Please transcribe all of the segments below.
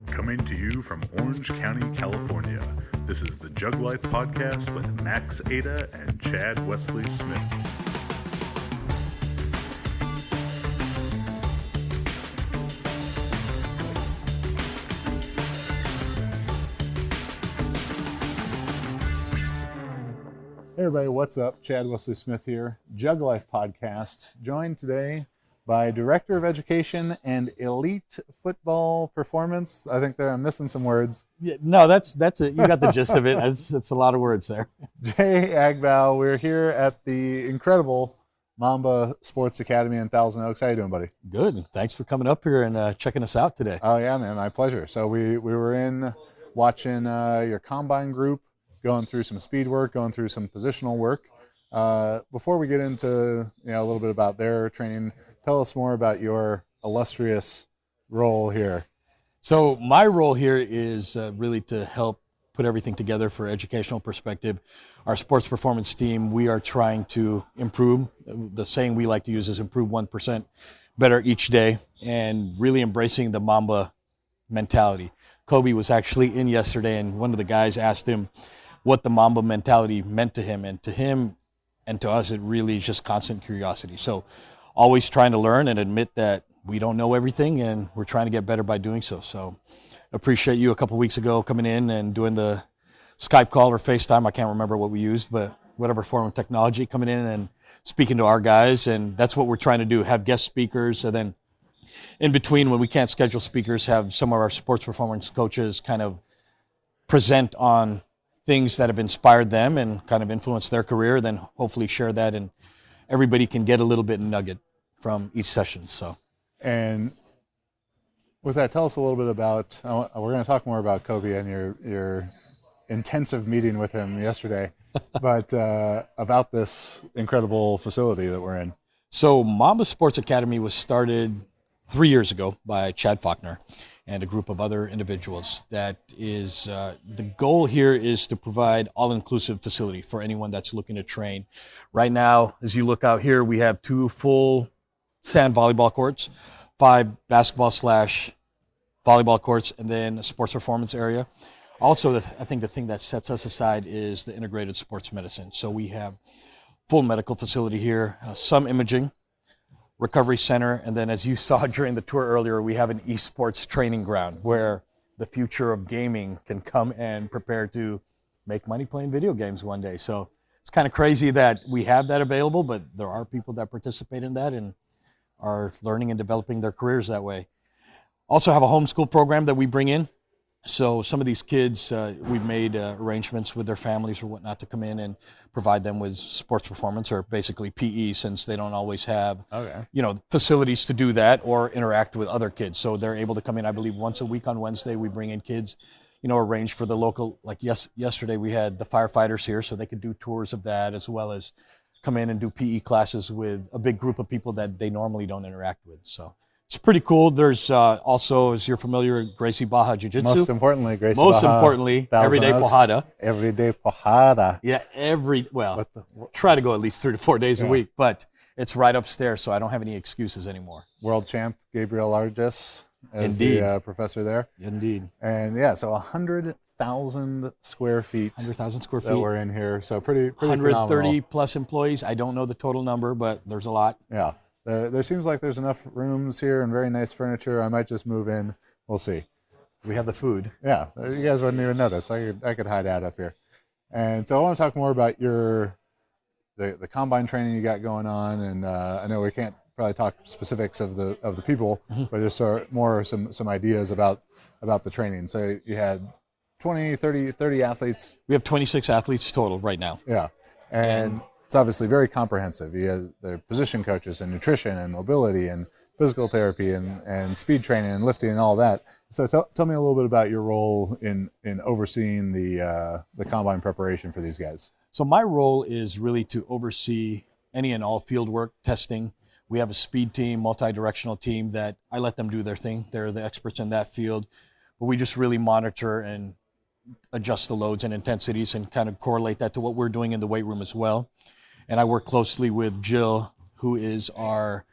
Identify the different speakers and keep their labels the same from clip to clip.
Speaker 1: Coming to you from Orange County, California, this is the Jug Life Podcast with Max Ada and Chad Wesley Smith. Hey everybody, what's up? Chad Wesley Smith here, Jug Life Podcast, joined today by Director of Education and Elite Football Performance. I think I'm missing some words.
Speaker 2: Yeah, no, that's it. You got the gist of it. It's a lot of words there.
Speaker 1: Jay Aggabao, we're here at the incredible Mamba Sports Academy in Thousand Oaks. How you doing, buddy?
Speaker 2: Good. Thanks for coming up here and checking us out today.
Speaker 1: Oh yeah, man, my pleasure. So we were in watching your combine group, going through some speed work, going through some positional work. Before we get into a little bit about their training, tell us more about your illustrious role here.
Speaker 2: So my role here is really to help put everything together for educational perspective. Our sports performance team, we are trying to improve. The saying we like to use is improve 1% better each day, and really embracing the Mamba mentality. Kobe was actually in yesterday, and one of the guys asked him what the Mamba mentality meant to him. And to him and to us, it really is just constant curiosity. So always trying to learn and admit that we don't know everything, and we're trying to get better by doing so. So appreciate you a couple weeks ago coming in and doing the Skype call or FaceTime. I can't remember what we used, but whatever form of technology, coming in and speaking to our guys. And that's what we're trying to do, have guest speakers. And then in between, when we can't schedule speakers, have some of our sports performance coaches kind of present on things that have inspired them and kind of influenced their career, then hopefully share that, and everybody can get a little bit nugget from each session. So,
Speaker 1: and with that, tell us a little bit about, we're going to talk more about Kobe and your intensive meeting with him yesterday, but about this incredible facility that we're in.
Speaker 2: So Mamba Sports Academy was started 3 years ago by Chad Faulkner and a group of other individuals. That is, the goal here is to provide all-inclusive facility for anyone that's looking to train. Right now, as you look out here, we have 2 full sand volleyball courts, 5 basketball/volleyball courts, and then a sports performance area. Also, I think the thing that sets us aside is the integrated sports medicine. So we have full medical facility here, some imaging, recovery center, and then as you saw during the tour earlier, we have an esports training ground where the future of gaming can come and prepare to make money playing video games one day. So it's kind of crazy that we have that available, but there are people that participate in that and are learning and developing their careers that way. Also have a homeschool program that we bring in. So some of these kids, we've made arrangements with their families or whatnot to come in and provide them with sports performance, or basically PE, since they don't always have, facilities to do that or interact with other kids. So they're able to come in, I believe, once a week on Wednesday. We bring in kids, arrange for the local, like yesterday we had the firefighters here, so they could do tours of that, as well as come in and do PE classes with a big group of people that they normally don't interact with. So it's pretty cool. There's also, as you're familiar, Gracie Baja Jiu-Jitsu.
Speaker 1: Most importantly,
Speaker 2: Everyday Pojada.
Speaker 1: Everyday Pojada.
Speaker 2: Yeah, try to go at least 3 to 4 days a week, but it's right upstairs, so I don't have any excuses anymore.
Speaker 1: World champ Gabriel Arges as
Speaker 2: Indeed.
Speaker 1: the professor there.
Speaker 2: Indeed.
Speaker 1: And so 100,000 square feet.
Speaker 2: 100,000 square feet.
Speaker 1: That we're in here, so pretty
Speaker 2: 130
Speaker 1: phenomenal.
Speaker 2: plus employees. I don't know the total number, but there's a lot.
Speaker 1: Yeah. There seems like there's enough rooms here and very nice furniture. I might just move in. We'll see.
Speaker 2: We have the food.
Speaker 1: Yeah, you guys wouldn't even notice. I could hide out up here. And so I want to talk more about the combine training you got going on. And I know we can't probably talk specifics of the people, but just more some ideas about the training. So you had 20, 30 athletes.
Speaker 2: We have 26 athletes total right now.
Speaker 1: Yeah, and it's obviously very comprehensive. You have the position coaches and nutrition and mobility and physical therapy and speed training and lifting and all that. So tell me a little bit about your role in overseeing the combine preparation for these guys.
Speaker 2: So my role is really to oversee any and all field work testing. We have a speed team, multi-directional team that I let them do their thing. They're the experts in that field. But we just really monitor and adjust the loads and intensities and kind of correlate that to what we're doing in the weight room as well. And I work closely with Jill, who is our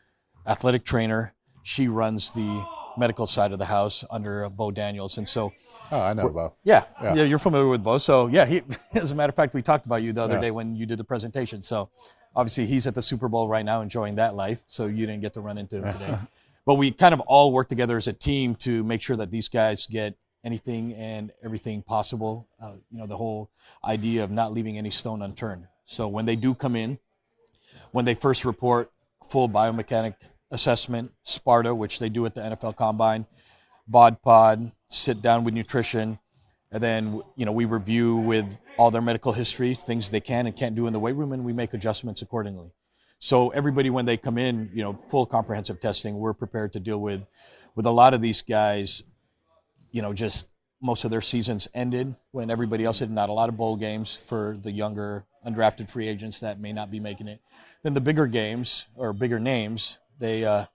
Speaker 2: athletic trainer. She runs the medical side of the house under Bo Daniels. And so,
Speaker 1: Oh, I know Bo.
Speaker 2: yeah,
Speaker 1: Yeah.
Speaker 2: you're familiar with Bo. So, yeah, he, as a matter of fact, we talked about you the other
Speaker 1: Yeah.
Speaker 2: day when you did the presentation. So, obviously, he's at the Super Bowl right now enjoying that life. So, you didn't get to run into him today. But we kind of all work together as a team to make sure that these guys get anything and everything possible. The whole idea of not leaving any stone unturned. So when they do come in, when they first report, full biomechanic assessment, Sparta, which they do at the NFL Combine, bod pod, sit down with nutrition, and then we review with all their medical history, things they can and can't do in the weight room, and we make adjustments accordingly. So everybody, when they come in, full comprehensive testing, we're prepared to deal with a lot of these guys, just most of their seasons ended when everybody else did. Not a lot of bowl games for the younger undrafted free agents that may not be making it. Then the bigger games or bigger names, they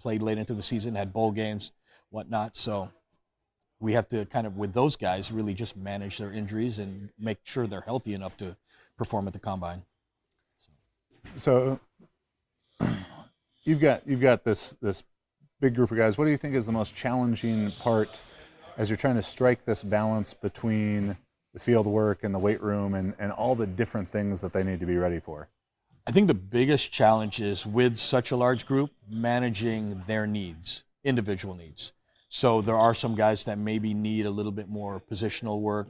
Speaker 2: played late into the season, had bowl games, whatnot. So we have to kind of, with those guys, really just manage their injuries and make sure they're healthy enough to perform at the combine.
Speaker 1: So you've got this big group of guys. What do you think is the most challenging part as you're trying to strike this balance between the field work and the weight room and all the different things that they need to be ready for?
Speaker 2: I think the biggest challenge is with such a large group, managing their needs, individual needs. So there are some guys that maybe need a little bit more positional work,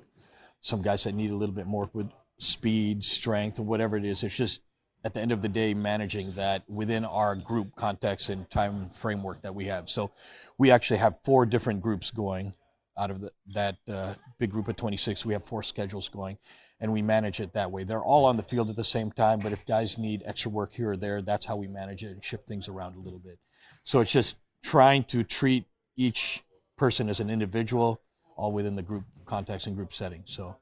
Speaker 2: some guys that need a little bit more with speed, strength, and whatever it is. It's just, at the end of the day, managing that within our group context and time framework that we have. So we actually have 4 different groups going out of that big group of 26. We have 4 schedules going, and we manage it that way. They're all on the field at the same time, but if guys need extra work here or there, that's how we manage it and shift things around a little bit. So it's just trying to treat each person as an individual, all within the group context and group setting. So,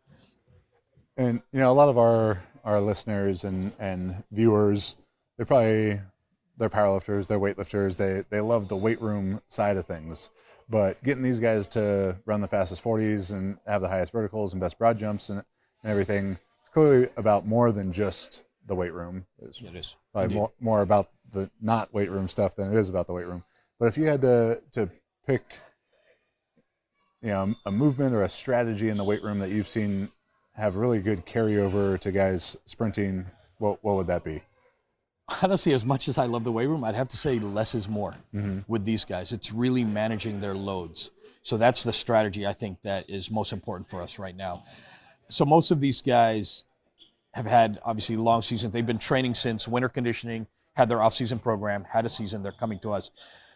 Speaker 1: and a lot of our listeners and viewers, they're powerlifters, they're weightlifters, they love the weight room side of things. But getting these guys to run the fastest 40s and have the highest verticals and best broad jumps and everything, it's clearly about more than just the weight room. It is probably more about the not weight room stuff than it is about the weight room. But if you had to pick a movement or a strategy in the weight room that you've seen have really good carryover to guys sprinting, what would that be?
Speaker 2: Honestly, as much as I love the weight room, I'd have to say less is more with these guys. It's really managing their loads. So that's the strategy I think that is most important for us right now. So most of these guys have had, obviously, long seasons. They've been training since winter conditioning, had their off-season program, had a season. They're coming to us.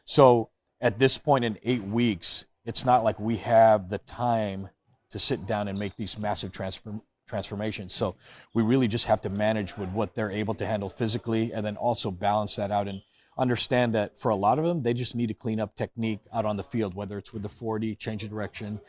Speaker 2: So at this point in 8 weeks, it's not like we have the time to sit down and make these massive transformations. So we really just have to manage with what they're able to handle physically, and then also balance that out and understand that for a lot of them, they just need to clean up technique out on the field, whether it's with the 40, change of direction,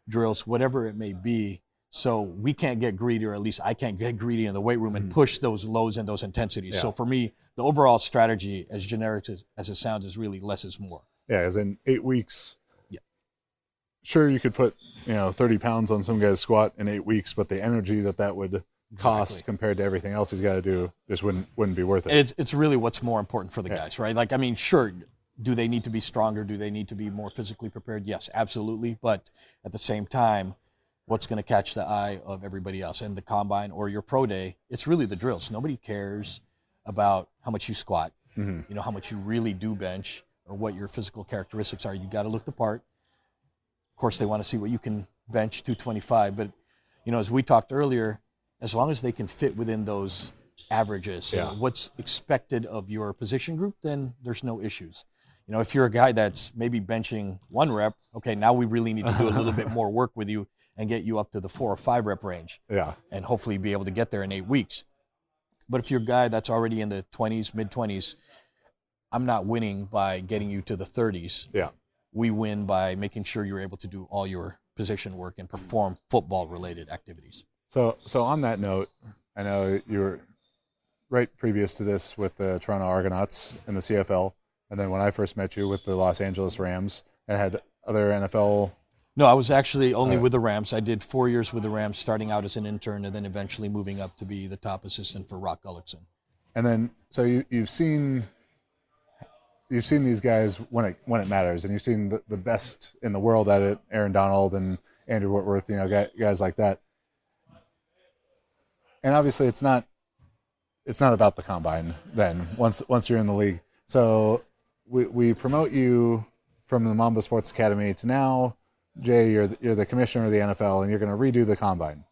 Speaker 2: drills, whatever it may be. So we can't get greedy, or at least I can't get greedy in the weight room and push those loads and those intensities. Yeah. So for me, the overall strategy, as generic as it sounds, is really less is more.
Speaker 1: Yeah, as in 8 weeks. Yeah. Sure, you could put 30 pounds on some guy's squat in 8 weeks, but the energy that would cost compared to everything else he's got to do just wouldn't be worth it.
Speaker 2: And it's really what's more important for the guys, right? Like, I mean, sure, do they need to be stronger? Do they need to be more physically prepared? Yes, absolutely. But at the same time, what's going to catch the eye of everybody else? And the combine or your pro day, it's really the drills. Nobody cares about how much you squat, how much you really do bench, or what your physical characteristics are. You got to look the part. Of course, they want to see what you can bench 225. But, as we talked earlier, as long as they can fit within those averages, what's expected of your position group, then there's no issues. If you're a guy that's maybe benching 1 rep, okay, now we really need to do a little bit more work with you and get you up to the 4 or 5 rep range. Yeah. And hopefully be able to get there in 8 weeks. But if you're a guy that's already in the 20s, mid-20s, I'm not winning by getting you to the 30s. Yeah. We win by making sure you're able to do all your position work and perform football-related activities.
Speaker 1: So on that note, I know you were right previous to this with the Toronto Argonauts in the CFL, and then when I first met you with the Los Angeles Rams, and had other NFL.
Speaker 2: No, I was actually only with the Rams. I did 4 years with the Rams, starting out as an intern and then eventually moving up to be the top assistant for Rock Gullickson.
Speaker 1: And then, so you've seen you've seen these guys when it matters, and you've seen the best in the world at it. Aaron Donald and Andrew Whitworth, guys like that. And obviously, it's not about the combine. Then once you're in the league, so we promote you from the Mamba Sports Academy to now, Jay, you're the commissioner of the NFL, and you're going to redo the combine.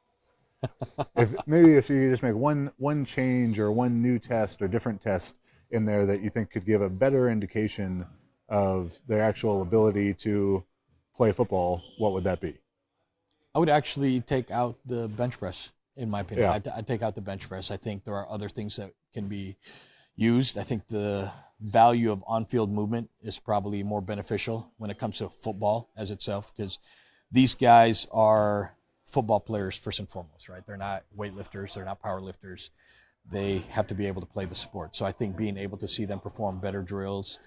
Speaker 1: if you could just make one change or one new test or different test in there that you think could give a better indication of their actual ability to play football, what would that be?
Speaker 2: I would actually take out the bench press, in my opinion.
Speaker 1: Yeah.
Speaker 2: I'd take out the bench press. I think there are other things that can be used. I think the value of on-field movement is probably more beneficial when it comes to football as itself, because these guys are football players first and foremost, right? They're not weightlifters, they're not power lifters. They have to be able to play the sport. So I think being able to see them perform better drills,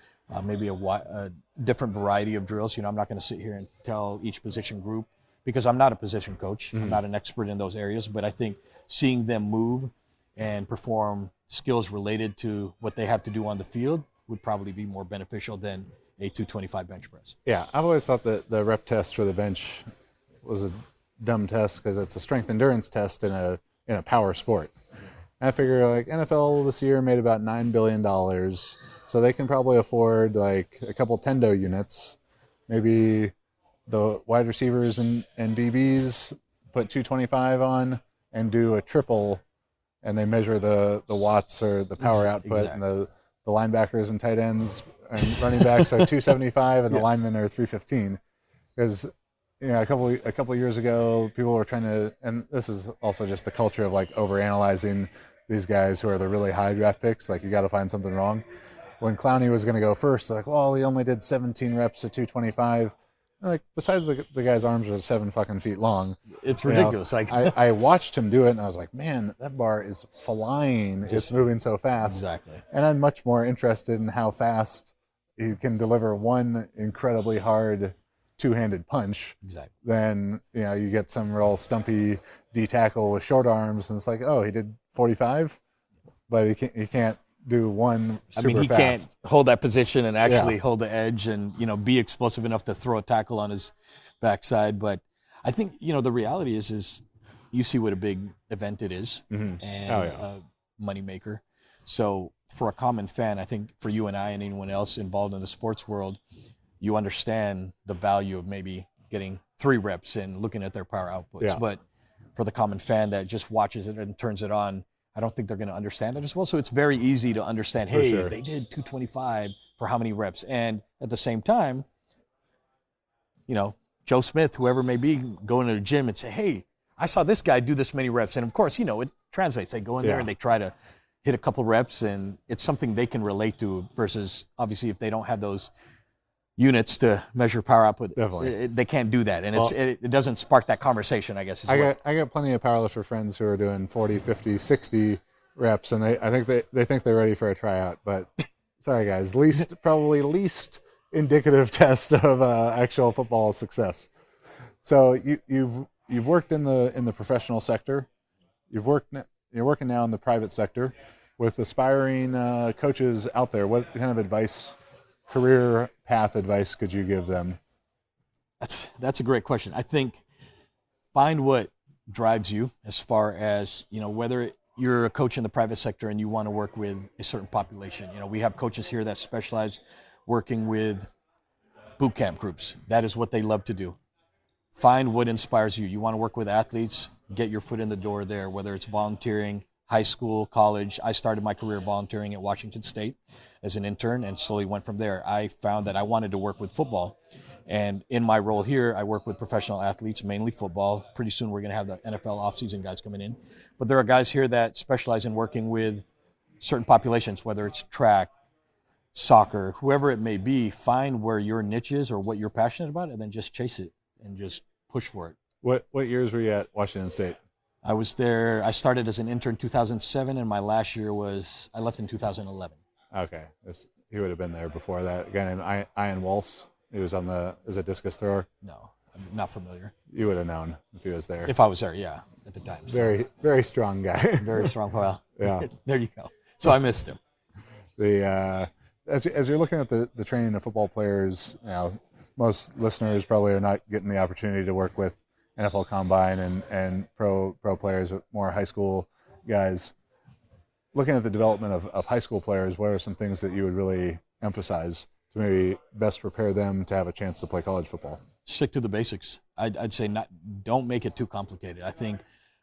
Speaker 2: maybe a different variety of drills. I'm not going to sit here and tell each position group, because I'm not a position coach. I'm not an expert in those areas, but I think seeing them move and perform skills related to what they have to do on the field would probably be more beneficial than a 225 bench press.
Speaker 1: Yeah, I've always thought that the rep test for the bench was a dumb test because it's a strength endurance test in a power sport. And I figure like NFL this year made about $9 billion, so they can probably afford like a couple Tendo units. Maybe the wide receivers and DBs put 225 on and do a triple, and they measure the watts or the power output.
Speaker 2: Exactly.
Speaker 1: And the linebackers and tight ends and running backs are 275 and the linemen are 315. Because a couple of years ago, people were trying to, and this is also just the culture of like overanalyzing these guys who are the really high draft picks. Like, you got to find something wrong. When Clowney was going to go first, like, well, he only did 17 reps at 225. Like, besides the guy's arms are 7 fucking feet long.
Speaker 2: It's ridiculous.
Speaker 1: I watched him do it, and I was like, man, that bar is flying. It's moving so fast.
Speaker 2: Exactly.
Speaker 1: And I'm much more interested in how fast he can deliver one incredibly hard two-handed punch than you get some real stumpy D tackle with short arms, and it's like, oh, he did 45, but he can't do one super
Speaker 2: he
Speaker 1: fast.
Speaker 2: Can't hold that position and actually hold the edge and be explosive enough to throw a tackle on his backside. But I think the reality is you see what a big event it is, and a moneymaker. So for a common fan, I think for you and I and anyone else involved in the sports world, you understand the value of maybe getting 3 reps and looking at their power outputs.
Speaker 1: Yeah.
Speaker 2: But for the common fan that just watches it and turns it on, I don't think they're going to understand that as well. So it's very easy to understand, hey, they did 225 for how many reps? And at the same time, Joe Smith, whoever may be, going to the gym and say, hey, I saw this guy do this many reps. And of course, it translates. They go in there and they try to hit a couple reps, and it's something they can relate to, versus obviously if they don't have those units to measure power output, they can't do that, and it doesn't spark that conversation, I guess.
Speaker 1: I got plenty of powerlifter friends who are doing 40, 50, 60 reps, and I think they think they're ready for a tryout. But sorry guys, probably least indicative test of actual football success. So you've worked in the professional sector, you're working now in the private sector with aspiring coaches out there. What kind of advice, career path advice, could you give them?
Speaker 2: That's a great question. I think find what drives you, as far as whether you're a coach in the private sector and you want to work with a certain population. We have coaches here that specialize working with boot camp groups. That is what they love to do. Find what inspires you. You want to work with athletes, get your foot in the door there, whether it's volunteering, high school, college. I started my career volunteering at Washington State as an intern and slowly went from there. I found that I wanted to work with football. And in my role here, I work with professional athletes, mainly football. Pretty soon we're going to have the NFL offseason guys coming in. But there are guys here that specialize in working with certain populations, whether it's track, soccer, whoever it may be. Find where your niche is or what you're passionate about, and then just chase it and just push for it.
Speaker 1: What years were you at Washington State?
Speaker 2: I was there. I started as an intern in 2007, and my last year I left in 2011.
Speaker 1: Okay. He would have been there before that. A guy named Ian Walsh. He was as a discus thrower.
Speaker 2: No, I'm not familiar.
Speaker 1: You would have known if he was there.
Speaker 2: If I was there, yeah, at the time. So.
Speaker 1: Very, very strong guy.
Speaker 2: Very strong. Well,
Speaker 1: yeah.
Speaker 2: There you go. So I missed him.
Speaker 1: as you're looking at the training of football players, most listeners probably are not getting the opportunity to work with NFL Combine and pro players, more high school guys. Looking at the development of high school players, what are some things that you would really emphasize to maybe best prepare them to have a chance to play college football?
Speaker 2: Stick to the basics. I'd say don't make it too complicated. I think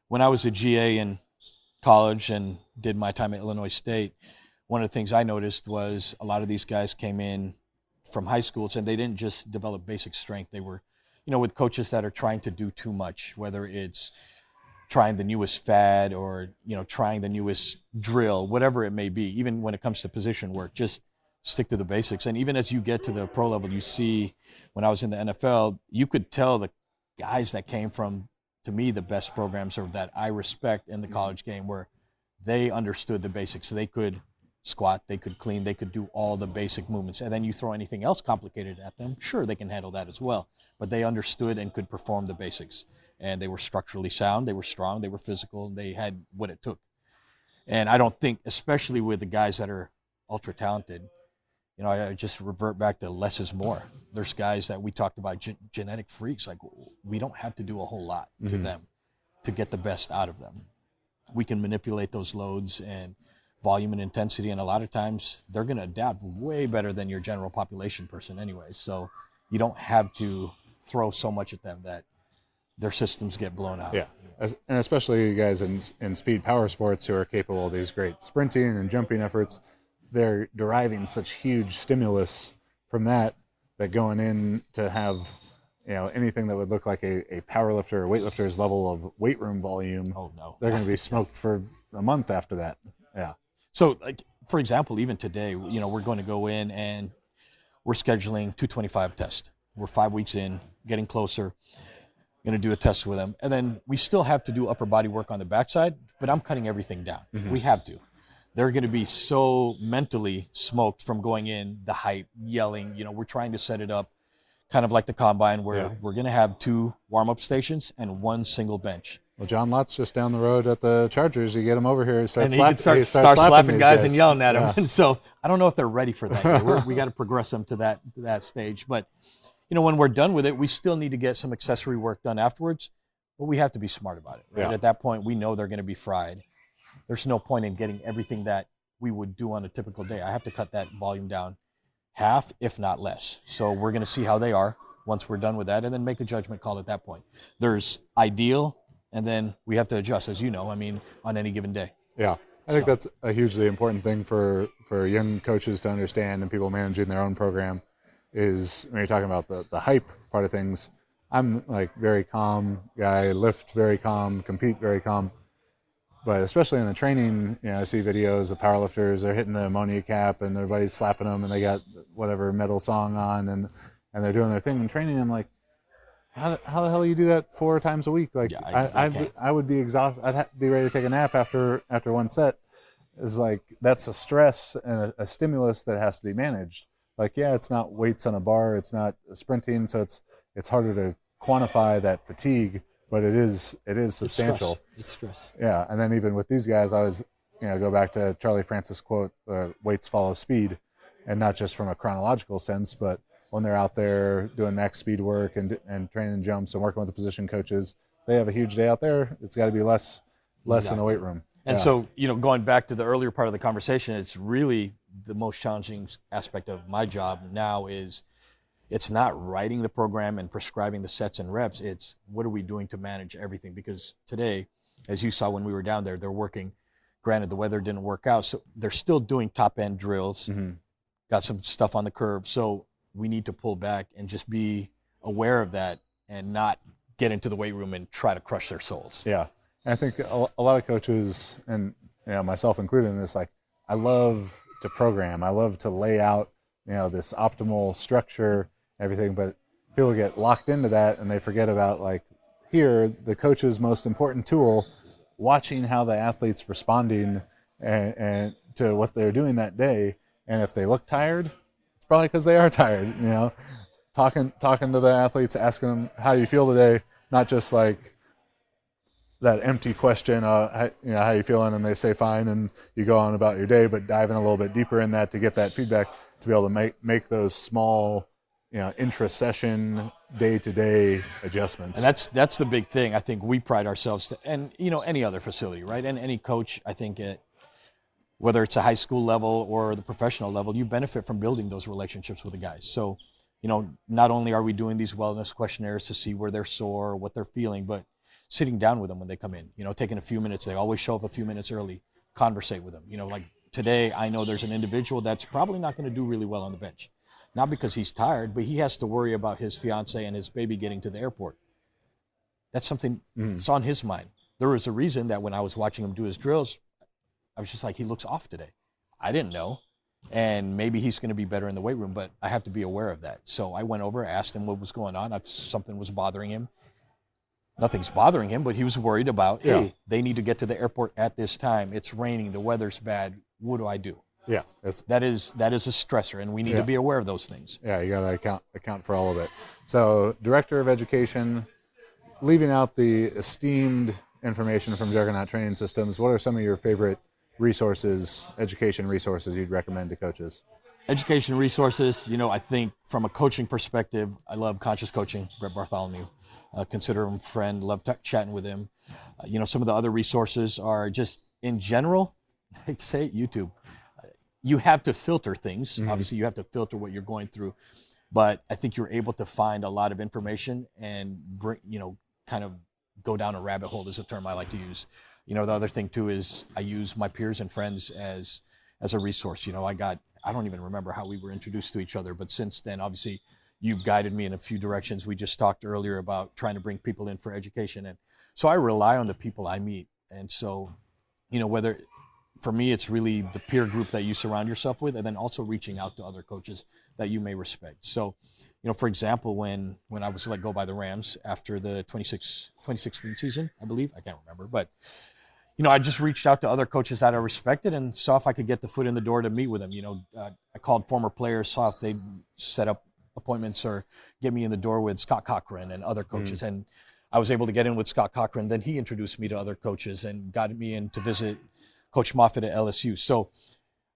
Speaker 2: when I was a GA in college and did my time at Illinois State, one of the things I noticed was a lot of these guys came in from high schools and they didn't just develop basic strength. They were, with coaches that are trying to do too much, whether it's trying the newest fad or, trying the newest drill, whatever it may be. Even when it comes to position work, just stick to the basics. And even as you get to the pro level, you see, when I was in the NFL, you could tell the guys that came from, to me, the best programs or that I respect in the college game, where they understood the basics. So they could squat, they could clean, they could do all the basic movements. And then you throw anything else complicated at them, sure, they can handle that as well. But they understood and could perform the basics. And they were structurally sound, they were strong, they were physical, and they had what it took. And I don't think, especially with the guys that are ultra talented, I just revert back to less is more. There's guys that we talked about, genetic freaks. Like, we don't have to do a whole lot to them to get the best out of them. We can manipulate those loads and volume and intensity, and a lot of times they're going to adapt way better than your general population person anyway. So you don't have to throw so much at them that their systems get blown out.
Speaker 1: Yeah, and especially you guys in speed power sports who are capable of these great sprinting and jumping efforts. They're deriving such huge stimulus from that going in to have, anything that would look like a power lifter or weightlifter's level of weight room volume.
Speaker 2: Oh, no.
Speaker 1: They're going to be smoked for a month after that. Yeah.
Speaker 2: So, like, for example, even today, we're going to go in and we're scheduling 225 test. We're 5 weeks in, getting closer, going to do a test with them. And then we still have to do upper body work on the backside, but I'm cutting everything down. We have to. They're going to be so mentally smoked from going in, the hype, yelling. We're trying to set it up kind of like the combine where we're going to have 2 warm-up stations and 1 single bench.
Speaker 1: Well, John Lott's just down the road at the Chargers. You get him over here,
Speaker 2: and he can start slapping guys and yelling at him.
Speaker 1: Yeah.
Speaker 2: And so I don't know if they're ready for that yet. We got to progress them to that stage. But, when we're done with it, we still need to get some accessory work done afterwards. But we have to be smart about it. Right?
Speaker 1: Yeah.
Speaker 2: At that point, we know they're going to be fried. There's no point in getting everything that we would do on a typical day. I have to cut that volume down half, if not less. So we're going to see how they are once we're done with that and then make a judgment call at that point. There's ideal, and then we have to adjust, as you know, on any given day.
Speaker 1: Yeah. I think that's a hugely important thing for young coaches to understand and people managing their own program is when you're talking about the hype part of things. I'm like very calm guy, lift very calm, compete very calm. But especially in the training, I see videos of powerlifters, they're hitting the ammonia cap and everybody's slapping them and they got whatever metal song on and they're doing their thing in training. I'm like, how the hell do you do that 4 times a week? Like, yeah, I would be exhausted. I'd be ready to take a nap after one set. It's like, that's a stress and a stimulus that has to be managed. Like, yeah, it's not weights on a bar, it's not sprinting, so it's harder to quantify that fatigue. But it is substantial.
Speaker 2: It's stress.
Speaker 1: Yeah, and then even with these guys, I was, go back to Charlie Francis' quote, weights follow speed, and not just from a chronological sense, but when they're out there doing max speed work and training jumps and working with the position coaches, they have a huge day out there. It's got to be less in the weight room.
Speaker 2: And so, going back to the earlier part of the conversation, it's really the most challenging aspect of my job now is it's not writing the program and prescribing the sets and reps. It's what are we doing to manage everything? Because today, as you saw when we were down there, they're working. Granted, the weather didn't work out, so they're still doing top-end drills, got some stuff on the curve. So we need to pull back and just be aware of that and not get into the weight room and try to crush their souls.
Speaker 1: Yeah. And I think a lot of coaches, and myself included in this, like, I love to program. I love to lay out, this optimal structure, everything, but people get locked into that and they forget about, like, here, the coach's most important tool, watching how the athlete's responding and to what they're doing that day. And if they look tired, it's probably because they are tired, talking to the athletes, asking them, how do you feel today? Not just like that empty question, how you feeling? And they say fine, and you go on about your day, but diving a little bit deeper in that to get that feedback. to be able to make those small, intra-session, day-to-day adjustments.
Speaker 2: And that's the big thing. I think we pride ourselves to, and any other facility, right? And any coach, I think whether it's a high school level or the professional level, you benefit from building those relationships with the guys. So, not only are we doing these wellness questionnaires to see where they're sore, what they're feeling, but sitting down with them when they come in, taking a few minutes. They always show up a few minutes early, conversate with them. Like today, I know there's an individual that's probably not going to do really well on the bench. Not because he's tired, but he has to worry about his fiance and his baby getting to the airport. That's something that's on his mind. There was a reason that when I was watching him do his drills, I was just like, he looks off today. I didn't know. And maybe he's going to be better in the weight room, but I have to be aware of that. So I went over, asked him what was going on. If something was bothering him. Nothing's bothering him, but he was worried about, hey, they need to get to the airport at this time. It's raining. The weather's bad. What do I do?
Speaker 1: Yeah.
Speaker 2: That is a stressor, and we need to be aware of those things.
Speaker 1: Yeah, you got to account for all of it. So, Director of Education, leaving out the esteemed information from Juggernaut Training Systems, what are some of your favorite education resources you'd recommend to coaches?
Speaker 2: Education resources, I think from a coaching perspective, I love Conscious Coaching, Brett Bartholomew. Consider him a friend, love chatting with him. Some of the other resources are just in general, I'd say YouTube. You have to filter things. Obviously, you have to filter what you're going through. But I think you're able to find a lot of information and bring, kind of go down a rabbit hole is the term I like to use. The other thing too is I use my peers and friends as a resource. I don't even remember how we were introduced to each other, but since then, obviously, you've guided me in a few directions. We just talked earlier about trying to bring people in for education. And so I rely on the people I meet. And so, whether for me, it's really the peer group that you surround yourself with, and then also reaching out to other coaches that you may respect. So, for example, when I was let go by the Rams after the 2016 season, I believe, I can't remember, but I just reached out to other coaches that I respected and saw if I could get the foot in the door to meet with them. I called former players, saw if they'd set up appointments or get me in the door with Scott Cochran and other coaches. And I was able to get in with Scott Cochran. Then he introduced me to other coaches and got me in to visit Coach Moffitt at LSU. So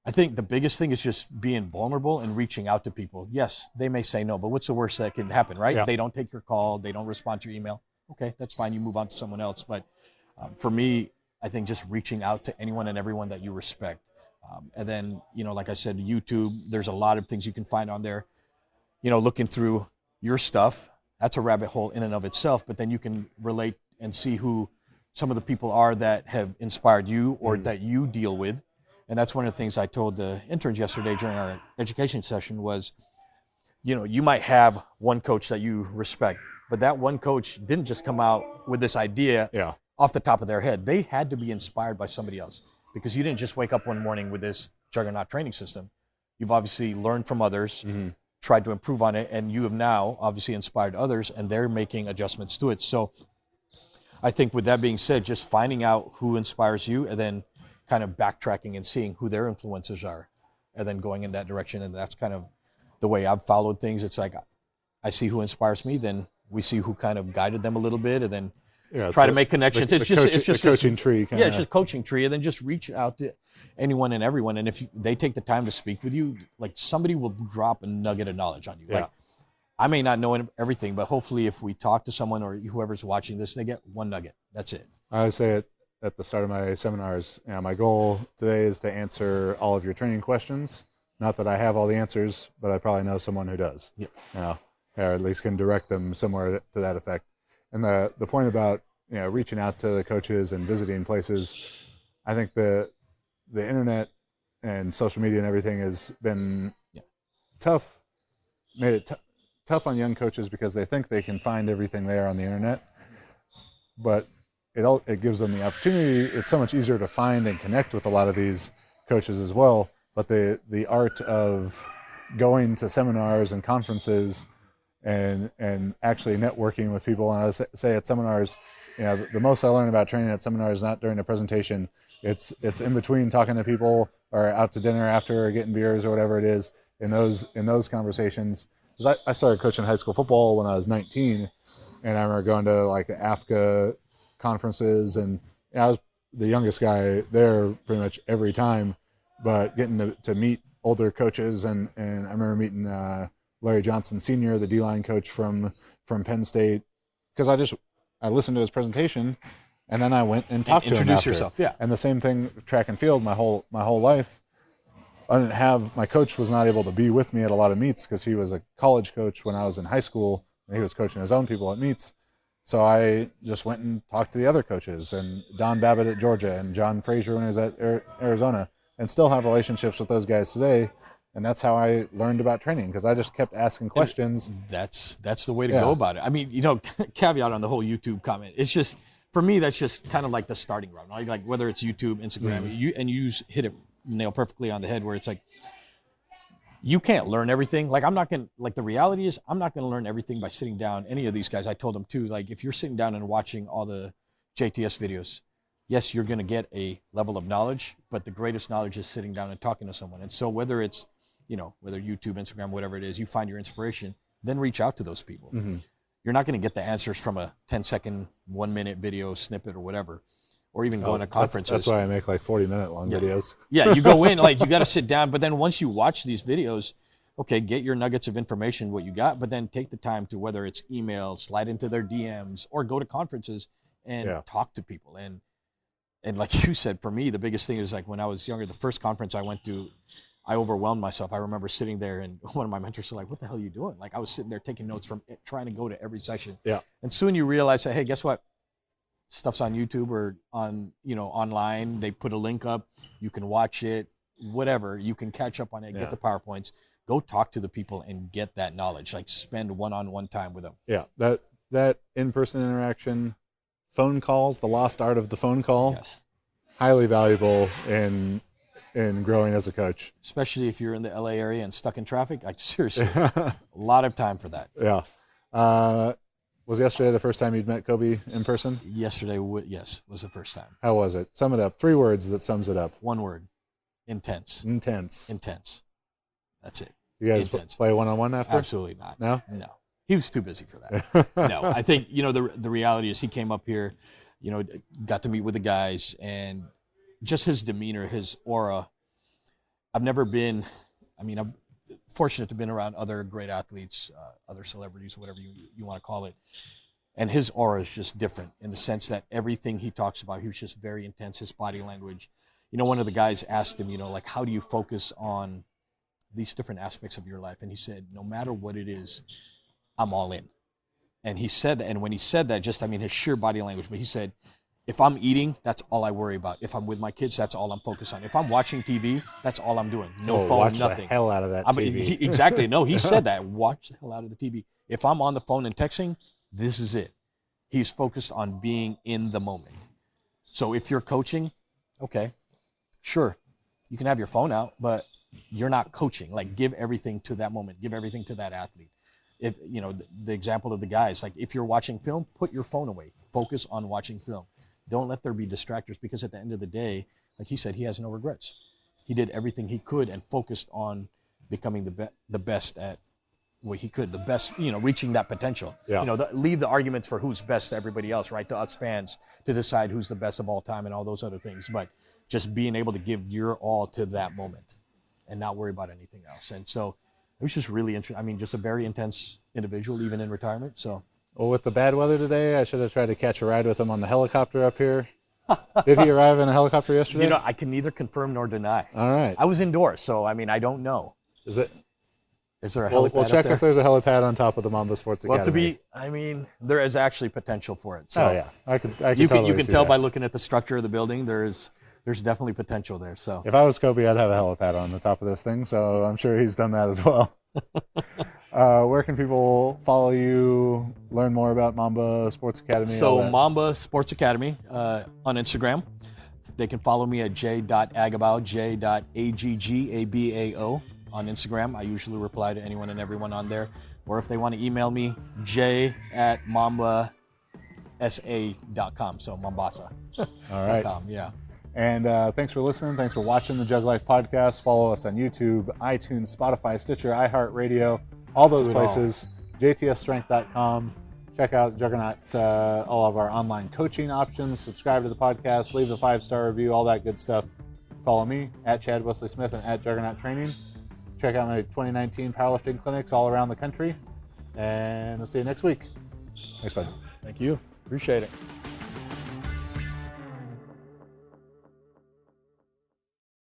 Speaker 2: I think the biggest thing is just being vulnerable and reaching out to people. Yes, they may say no, but what's the worst that can happen, right?
Speaker 1: Yeah.
Speaker 2: They don't take your call. They don't respond to your email. Okay, that's fine. You move on to someone else. But for me, I think just reaching out to anyone and everyone that you respect. And then, like I said, YouTube, there's a lot of things you can find on there. Looking through your stuff, that's a rabbit hole in and of itself, but then you can relate and see who some of the people are that have inspired you or that you deal with. And that's one of the things I told the interns yesterday during our education session was, you might have one coach that you respect, but that one coach didn't just come out with this idea off the top of their head. They had to be inspired by somebody else, because you didn't just wake up one morning with this Juggernaut training system. You've obviously learned from others, tried to improve on it, and you have now obviously inspired others, and they're making adjustments to it. So I think with that being said, just finding out who inspires you and then kind of backtracking and seeing who their influences are and then going in that direction. And that's kind of the way I've followed things. It's like I see who inspires me, then we see who kind of guided them a little bit, and then try to make connections. It's just
Speaker 1: coaching tree.
Speaker 2: Yeah, it's just coaching tree, and then just reach out to anyone and everyone. And if they take the time to speak with you, like somebody will drop a nugget of knowledge on you.
Speaker 1: Yeah.
Speaker 2: Like I may not know everything, but hopefully if we talk to someone or whoever's watching this, they get one nugget. That's it.
Speaker 1: I say it at the start of my seminars. My goal today is to answer all of your training questions. Not that I have all the answers, but I probably know someone who does.
Speaker 2: Yeah.
Speaker 1: Or at least can direct them somewhere to that effect. And the point about reaching out to the coaches and visiting places, I think the internet and social media and everything has been tough, made it tough on young coaches because they think they can find everything there on the internet, but it gives them the opportunity. It's so much easier to find and connect with a lot of these coaches as well. But the art of going to seminars and conferences and actually networking with people. And I say at seminars, the most I learn about training at seminars is not during a presentation. It's in between talking to people or out to dinner after or getting beers or whatever it is. In those conversations, because I started coaching high school football when I was 19, and I remember going to like the AFCA conferences, and I was the youngest guy there pretty much every time. But getting to meet older coaches, and I remember meeting Larry Johnson Sr., the D-line coach from Penn State, because I listened to his presentation, and then I went and talked to him
Speaker 2: introduce
Speaker 1: after.
Speaker 2: yourself. Yeah.
Speaker 1: And the same thing, track and field, my whole life. I didn't have, my coach was not able to be with me at a lot of meets because he was a college coach when I was in high school, and he was coaching his own people at meets. So I just went and talked to the other coaches, and Don Babbitt at Georgia and John Frazier when he was at Arizona, and still have relationships with those guys today. And that's how I learned about training, because I just kept asking questions.
Speaker 2: And that's the way to go about it. I mean, caveat on the whole YouTube comment. It's just, for me, that's just kind of like the starting route. Like whether it's YouTube, Instagram, you hit it nail perfectly on the head, where it's like, you can't learn everything. Like, the reality is, I'm not going to learn everything by sitting down. Any of these guys, I told them too, like, if you're sitting down and watching all the JTS videos, yes, you're going to get a level of knowledge, but the greatest knowledge is sitting down and talking to someone. And so whether it's, whether YouTube, Instagram, whatever it is, you find your inspiration, then reach out to those people. Mm-hmm. You're not going to get the answers from a 10-second, 1-minute video snippet or whatever, or even going to conferences.
Speaker 1: That's why I make like 40-minute long videos.
Speaker 2: Yeah, you go in, like, you got to sit down, but then once you watch these videos, okay, get your nuggets of information, what you got, but then take the time to, whether it's email, slide into their DMs, or go to conferences and talk to people. And like you said, for me, the biggest thing is, like, when I was younger, the first conference I went to, I overwhelmed myself. I remember sitting there, and one of my mentors was like, "What the hell are you doing?" Like, I was sitting there taking notes from it, trying to go to every session. Yeah. And soon you realize that, hey, guess what? Stuff's on YouTube or on, online. They put a link up. You can watch it, whatever. You can catch up on it, get the PowerPoints. Go talk to the people and get that knowledge. Like, spend one-on-one time with them. Yeah,
Speaker 1: that in-person interaction, phone calls, the lost art of the phone call.
Speaker 2: Yes. Highly
Speaker 1: valuable in growing as a coach.
Speaker 2: Especially if you're in the LA area and stuck in traffic. Like, seriously, a lot of time for that.
Speaker 1: Yeah. Was yesterday the first time you'd met Kobe in person?
Speaker 2: Yesterday, yes, was the first time.
Speaker 1: How was it? Sum it up. 3 words that sums it up.
Speaker 2: 1 word. Intense.
Speaker 1: Intense.
Speaker 2: That's it.
Speaker 1: You guys play one-on-one after?
Speaker 2: Absolutely not.
Speaker 1: No?
Speaker 2: No. He was too busy for that. No, I think, the reality is, he came up here, got to meet with the guys, and just his demeanor, his aura. I'm fortunate to have been around other great athletes, other celebrities, whatever you want to call it. And his aura is just different, in the sense that everything he talks about, he was just very intense, his body language. One of the guys asked him, like, how do you focus on these different aspects of your life? And he said, no matter what it is, I'm all in. And he said that, and when he said that, his sheer body language, but he said, if I'm eating, that's all I worry about. If I'm with my kids, that's all I'm focused on. If I'm watching TV, that's all I'm doing. No phone,
Speaker 1: watch
Speaker 2: nothing.
Speaker 1: The hell out of that TV.
Speaker 2: Exactly. No, he said that. Watch the hell out of the TV. If I'm on the phone and texting, this is it. He's focused on being in the moment. So if you're coaching, okay, sure, you can have your phone out, but you're not coaching. Like, give everything to that moment. Give everything to that athlete. If the example of the guys, like, if you're watching film, put your phone away. Focus on watching film. Don't let there be distractors, because at the end of the day, like he said, he has no regrets. He did everything he could and focused on becoming the best at what he could, the best, reaching that potential. Yeah. Leave the arguments for who's best to everybody else, right? To us fans to decide who's the best of all time and all those other things. But just being able to give your all to that moment and not worry about anything else. And so it was just really interesting. Just a very intense individual, even in retirement. So.
Speaker 1: Well, with the bad weather today, I should have tried to catch a ride with him on the helicopter up here. Did he arrive in a helicopter yesterday?
Speaker 2: I can neither confirm nor deny.
Speaker 1: All right.
Speaker 2: I was indoors, so I don't know.
Speaker 1: Is
Speaker 2: there a helipad?
Speaker 1: We'll check if there's a helipad on top of the Mamba Sports Academy.
Speaker 2: There is actually potential for it. So
Speaker 1: oh yeah, I could
Speaker 2: you
Speaker 1: totally
Speaker 2: can
Speaker 1: see
Speaker 2: tell
Speaker 1: that.
Speaker 2: by looking at the structure of the building. There's definitely potential there. So
Speaker 1: if I was Kobe, I'd have a helipad on the top of this thing. So I'm sure he's done that as well. Where can people follow you, learn more about Mamba Sports Academy?
Speaker 2: So Mamba Sports Academy on Instagram. They can follow me at j.aggabao, j.aggabao on Instagram. I usually reply to anyone and everyone on there. Or if they want to email me, j@mambasa.com. So Mombasa.
Speaker 1: All right.
Speaker 2: Yeah.
Speaker 1: And thanks for listening. Thanks for watching the Jug Life podcast. Follow us on YouTube, iTunes, Spotify, Stitcher, iHeartRadio, all those places. JTSstrength.com. Check out Juggernaut, all of our online coaching options. Subscribe to the podcast. Leave a 5-star review, all that good stuff. Follow me at Chad Wesley Smith and at Juggernaut Training. check out my 2019 powerlifting clinics all around the country. And we'll see you next week. Thanks, bud.
Speaker 2: Thank you. Appreciate it.